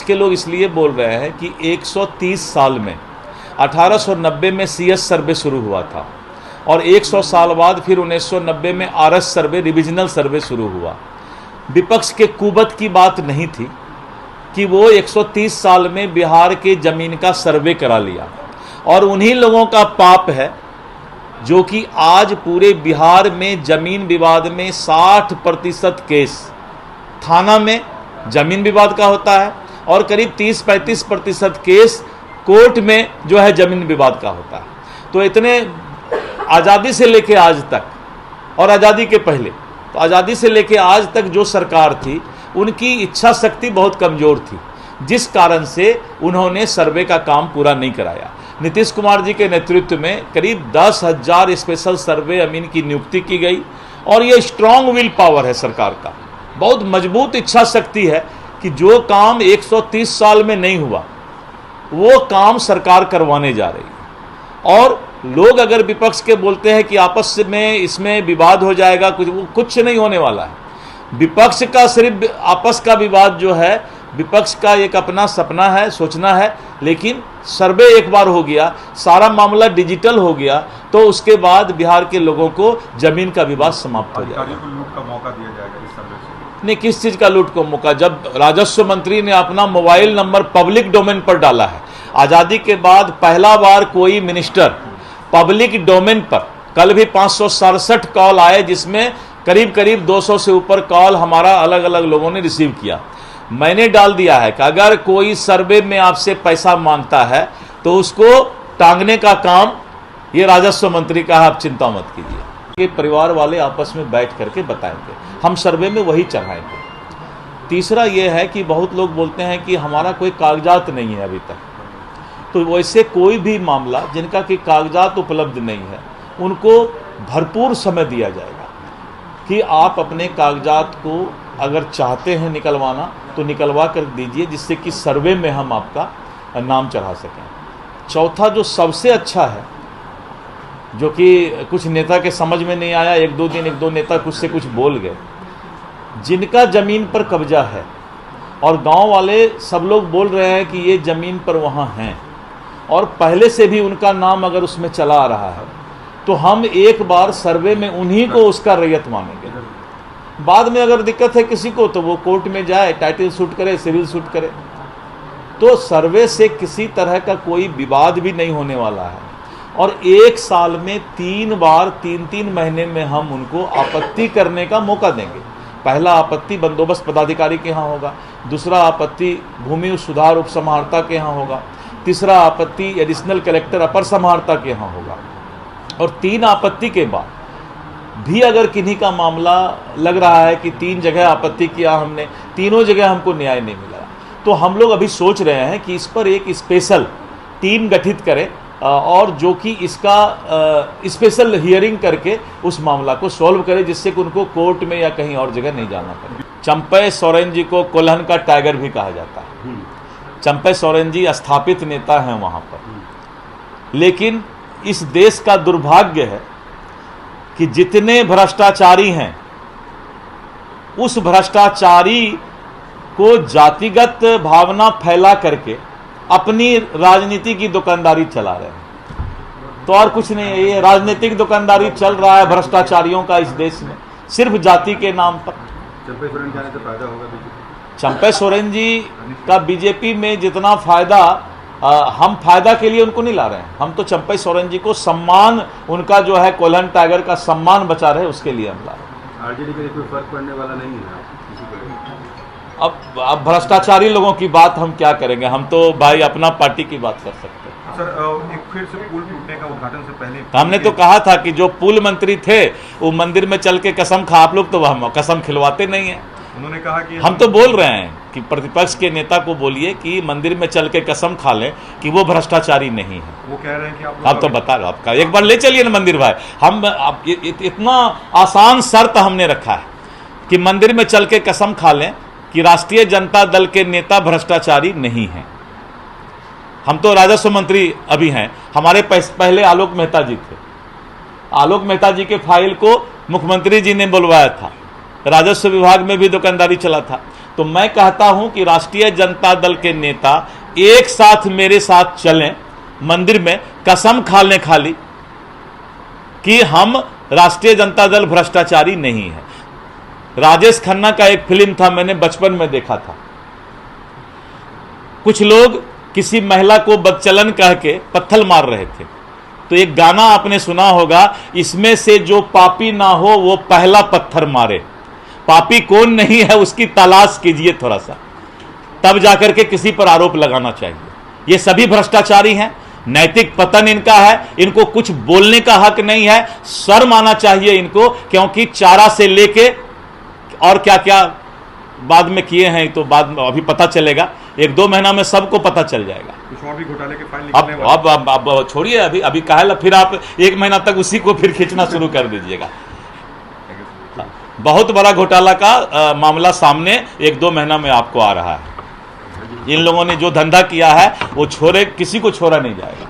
के लोग इसलिए बोल रहे हैं कि 130 साल में 1890 में CS सर्वे शुरू हुआ था और 100 साल बाद फिर 1990 में RS सर्वे, रिविजनल सर्वे शुरू हुआ। विपक्ष के कुबत की बात नहीं थी कि वो 130 साल में बिहार के ज़मीन का सर्वे करा लिया, और उन्हीं लोगों का पाप है जो कि आज पूरे बिहार में ज़मीन विवाद में 60% केस थाना में ज़मीन विवाद का होता है और करीब 30-35% केस कोर्ट में जो है ज़मीन विवाद का होता है। तो इतने आज़ादी से लेके आज तक और आज़ादी के पहले, तो आज़ादी से लेके आज तक जो सरकार थी उनकी इच्छा शक्ति बहुत कमज़ोर थी, जिस कारण से उन्होंने सर्वे का काम पूरा नहीं कराया। नीतीश कुमार जी के नेतृत्व में करीब 10,000 स्पेशल सर्वे अमीन की नियुक्ति की गई और ये स्ट्रांग विल पावर है सरकार का, बहुत मजबूत इच्छा शक्ति है कि जो काम 130 साल में नहीं हुआ वो काम सरकार करवाने जा रही है। और लोग अगर विपक्ष के बोलते हैं कि आपस में इसमें विवाद हो जाएगा, कुछ नहीं होने वाला है। विपक्ष का सिर्फ आपस का विवाद जो है, विपक्ष का एक अपना सपना है, सोचना है, लेकिन सर्वे एक बार हो गया, सारा मामला डिजिटल हो गया, तो उसके बाद बिहार के लोगों को जमीन का विवाद समाप्त हो जाएगा। लूट का मौका दिया जाएगा इस सर्वे से? नहीं, किस चीज़ का लूट को मौका? जब राजस्व मंत्री ने अपना मोबाइल नंबर पब्लिक डोमेन पर डाला है, आज़ादी के बाद पहला बार कोई मिनिस्टर पब्लिक डोमेन पर, कल भी 567 कॉल आए जिसमें करीब 200 से ऊपर कॉल हमारा अलग अलग लोगों ने रिसीव किया। मैंने डाल दिया है कि अगर कोई सर्वे में आपसे पैसा मांगता है तो उसको टांगने का काम ये राजस्व मंत्री का है, आप चिंता मत कीजिए। ये परिवार वाले आपस में बैठ करके बताएंगे, हम सर्वे में वही चढ़ाएंगे। तीसरा ये है कि बहुत लोग बोलते हैं कि हमारा कोई कागजात नहीं है अभी तक, तो वैसे कोई भी मामला जिनका कि कागजात उपलब्ध नहीं है उनको भरपूर समय दिया जाएगा कि आप अपने कागजात को अगर चाहते हैं निकलवाना तो निकलवा कर दीजिए, जिससे कि सर्वे में हम आपका नाम चढ़ा सकें। चौथा जो सबसे अच्छा है, जो कि कुछ नेता के समझ में नहीं आया, एक दो नेता कुछ से कुछ बोल गए, जिनका ज़मीन पर कब्जा है और गांव वाले सब लोग बोल रहे हैं कि ये ज़मीन पर वहाँ हैं और पहले से भी उनका नाम अगर उसमें चला आ रहा है, तो हम एक बार सर्वे में उन्हीं को उसका रैयत मानेंगे। बाद में अगर दिक्कत है किसी को तो वो कोर्ट में जाए, टाइटल सूट करे, सिविल सूट करे। तो सर्वे से किसी तरह का कोई विवाद भी नहीं होने वाला है और एक साल में 3 बार 3 महीने में हम उनको आपत्ति करने का मौका देंगे। पहला आपत्ति बंदोबस्त पदाधिकारी के यहाँ होगा, दूसरा आपत्ति भूमि सुधार उप समाहर्ता के यहाँ होगा, तीसरा आपत्ति एडिशनल कलेक्टर अपर समाहर्ता के यहाँ होगा, और 3 आपत्ति के बाद भी अगर किन्हीं का मामला लग रहा है कि 3 जगह आपत्ति किया हमने, तीनों जगह हमको न्याय नहीं मिला, तो हम लोग अभी सोच रहे हैं कि इस पर एक स्पेशल टीम गठित करें और जो कि इसका स्पेशल हियरिंग करके उस मामला को सॉल्व करे, जिससे कि उनको कोर्ट में या कहीं और जगह नहीं जाना पड़े। चंपई सोरेन जी को कोल्हन का टाइगर भी कहा जाता है। चंपई सोरेन जी स्थापित नेता हैं वहाँ पर, लेकिन इस देश का दुर्भाग्य है कि जितने भ्रष्टाचारी हैं उस भ्रष्टाचारी को जातिगत भावना फैला करके अपनी राजनीति की दुकानदारी चला रहे हैं। तो और कुछ नहीं है, ये राजनीतिक दुकानदारी चल रहा है भ्रष्टाचारियों का इस देश में, सिर्फ जाति के नाम पर। चंपई सोरेन जाने से फायदा होगा बीजेपी? चंपई सोरेन जी का बीजेपी में जितना फायदा, हम फायदा के लिए उनको नहीं ला रहे हैं, हम तो चंपई सोरेन जी को सम्मान, उनका जो है कोल्हन टाइगर का सम्मान बचा रहे, उसके लिए हम ला रहे हैं। आरजेडी के लिए कोई फर्क पड़ने वाला नहीं है किसी को लेकर? अब भ्रष्टाचारी लोगों की बात हम क्या करेंगे, हम तो भाई अपना पार्टी की बात कर सकते हैं। सर, एक फिर से पुल टूटने का उद्घाटन से पहले हमने तो कहा था कि जो पुल मंत्री थे वो मंदिर में चल के कसम खा, आप लोग तो वह कसम खिलवाते नहीं है। उन्होंने कहा कि हम तो बोल रहे हैं कि प्रतिपक्ष के नेता को बोलिए कि मंदिर में चल के कसम खा लें कि वो भ्रष्टाचारी नहीं है। वो कह रहे हैं कि आप तो बता रहे हो, आपका एक बार ले चलिए ना मंदिर भाई। हम इतना आसान शर्त हमने रखा है कि मंदिर में चल के कसम खा लें कि राष्ट्रीय जनता दल के नेता भ्रष्टाचारी नहीं हैं। हम तो राजस्व मंत्री अभी हैं, हमारे पहले आलोक मेहता जी थे। आलोक मेहता जी के फाइल को मुख्यमंत्री जी ने बुलवाया था राजस्व विभाग में भी दुकानदारी चला था। तो मैं कहता हूं कि राष्ट्रीय जनता दल के नेता एक साथ मेरे साथ चलें मंदिर में, कसम खाने खाली कि हम राष्ट्रीय जनता दल भ्रष्टाचारी नहीं है। राजेश खन्ना का एक फिल्म था, मैंने बचपन में देखा था। कुछ लोग किसी महिला को बदचलन कह के पत्थर मार रहे थे, तो एक गाना आपने सुना होगा, इसमें से जो पापी ना हो वो पहला पत्थर मारे। पापी कौन नहीं है उसकी तलाश कीजिए थोड़ा सा, तब जाकर के किसी पर आरोप लगाना चाहिए। ये सभी भ्रष्टाचारी हैं, नैतिक पतन इनका है, इनको कुछ बोलने का हक नहीं है, शर्म आना चाहिए इनको, क्योंकि चारा से लेके और क्या क्या बाद में किए हैं तो बाद में अभी पता चलेगा, 1-2 महीना में सबको पता चल जाएगा। कुछ और भी घोटाले के फाइल निकलने वाले हैं। अब छोड़िए, अभी काहे फिर आप 1 महीना तक उसी को फिर खींचना शुरू कर दीजिएगा। बहुत बड़ा घोटाला का मामला सामने 1-2 महीना में आपको आ रहा है। इन लोगों ने जो धंधा किया है वो किसी को छोड़ा नहीं जाएगा।